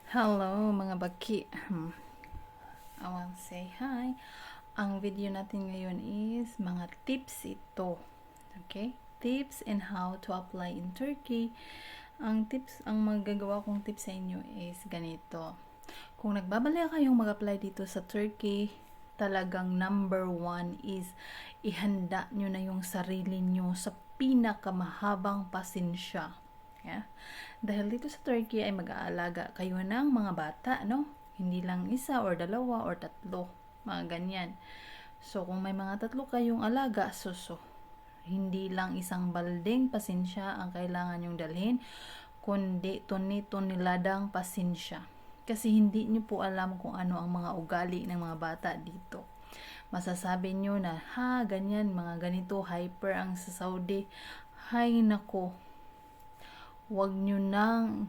Hello mga baki. I want to say hi. Ang video natin ngayon is mga tips ito. Okay? Tips in how to apply in Turkey. Ang magagawa kong tips sa inyo is ganito. Kung nagbabalaya kayong mag-apply dito sa Turkey, talagang number 1 is ihanda nyo na yung sarili nyo sa pinakamahabang pasensya. Yeah? Dahil dito sa Turkey ay mag-aalaga kayo ng mga bata, no? Hindi lang isa or dalawa or tatlo, mga ganyan. So, kung may mga tatlo kayong alaga, hindi lang isang balding pasensya ang kailangan yung dalhin, kundi tuniladang pasensya. Kasi hindi nyo po alam kung ano ang mga ugali ng mga bata dito. Masasabi nyo na, ganyan, mga ganito, hyper ang sa Saudi. Hay nako, wag nyo nang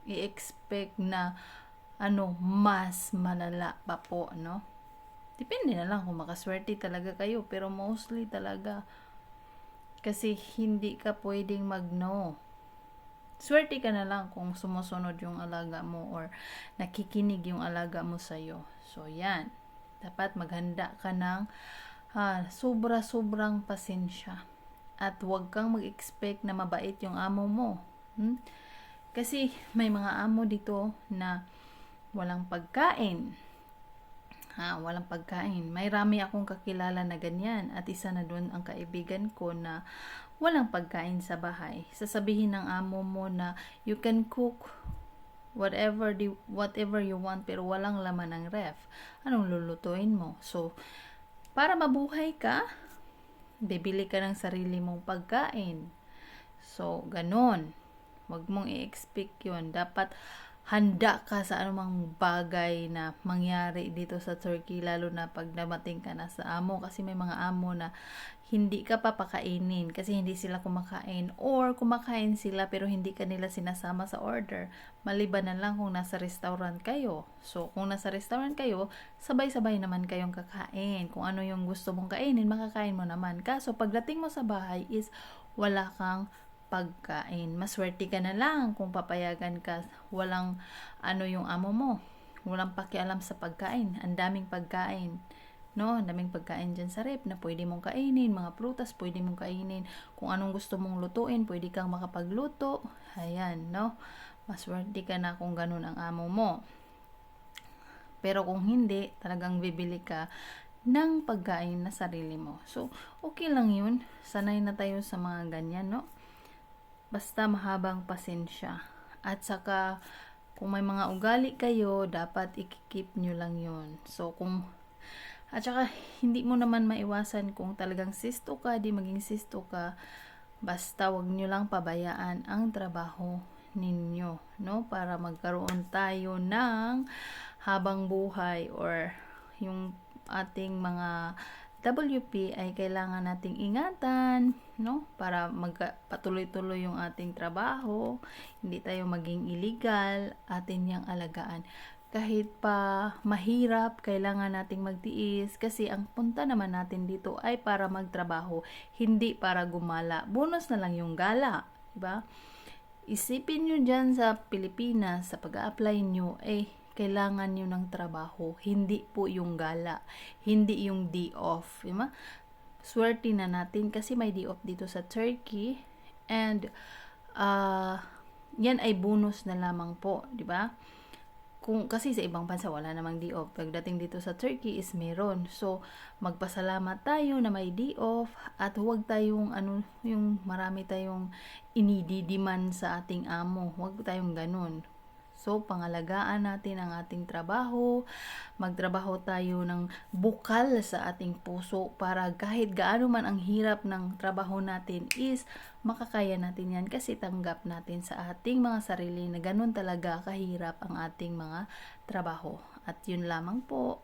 i-expect na mas malala pa po, no? Depende na lang kung makaswerte talaga kayo, pero mostly talaga kasi hindi ka pwedeng mag-no. Swerte ka na lang kung sumusunod yung alaga mo or nakikinig yung alaga mo sa'yo. So, yan. Dapat maghanda ka ng sobra-sobrang pasensya. At huwag kang mag-expect na mabait yung amo mo. Kasi may mga amo dito na walang pagkain. Walang pagkain. May rami akong kakilala na ganyan. At isa na doon ang kaibigan ko na walang pagkain sa bahay. Sasabihin ng amo mo na you can cook whatever you want pero walang laman ng ref. Anong lulutuin mo? So, para mabuhay ka, bibili ka ng sarili mong pagkain. So, ganon. Huwag mong i-expect yun. Dapat handa ka sa anumang bagay na mangyari dito sa Turkey, lalo na pag namating ka na sa amo. Kasi may mga amo na hindi ka papakainin kasi hindi sila kumakain, or kumakain sila pero hindi ka nila sinasama sa order. Maliban na lang kung nasa restaurant kayo. So, kung nasa restaurant kayo, sabay-sabay naman kayong kakain. Kung ano yung gusto mong kainin, makakain mo naman. Kaso, pagdating mo sa bahay is wala kang pagkain. Maswerte ka na lang kung papayagan ka. Walang yung amo mo. Walang pakialam sa pagkain. Ang daming pagkain. No, ang daming pagkain dyan sa rep na pwede mong kainin. Mga prutas, pwede mong kainin. Kung anong gusto mong lutuin, pwede kang makapagluto. Ayan, no? Maswerte ka na kung ganun ang amo mo. Pero kung hindi, talagang bibili ka ng pagkain na sarili mo. So, okay lang yun. Sanay na tayo sa mga ganyan, no? Basta mahabang pasensya. At saka, kung may mga ugali kayo, dapat i-keep nyo lang yun. So, at saka, hindi mo naman maiwasan kung talagang sisto ka, di maging sisto ka. Basta, wag nyo lang pabayaan ang trabaho ninyo, no? Para magkaroon tayo ng habang buhay, or yung ating mga WP ay kailangan nating ingatan, no? Para patuloy-tuloy yung ating trabaho, hindi tayo maging illegal, atin yang alagaan. Kahit pa mahirap, kailangan nating magtiis kasi ang punta naman natin dito ay para magtrabaho, hindi para gumala. Bonus na lang yung gala, diba? Isipin nyo dyan sa Pilipinas, sa pag-a-apply nyo, kailangan nyo ng trabaho, hindi po yung gala, hindi yung day off, diba? Swerte na natin kasi may day off dito sa Turkey, and yan ay bonus na lamang po, diba? Kasi sa ibang bansa wala namang day off, pagdating dito sa Turkey is meron. So, magpasalamat tayo na may day off, at huwag tayong yung marami tayong inididiman sa ating amo. Huwag tayong ganun. So, pangalagaan natin ang ating trabaho. Magtrabaho tayo ng bukal sa ating puso para kahit gaano man ang hirap ng trabaho natin is makakaya natin yan kasi tanggap natin sa ating mga sarili na ganun talaga kahirap ang ating mga trabaho. At yun lamang po.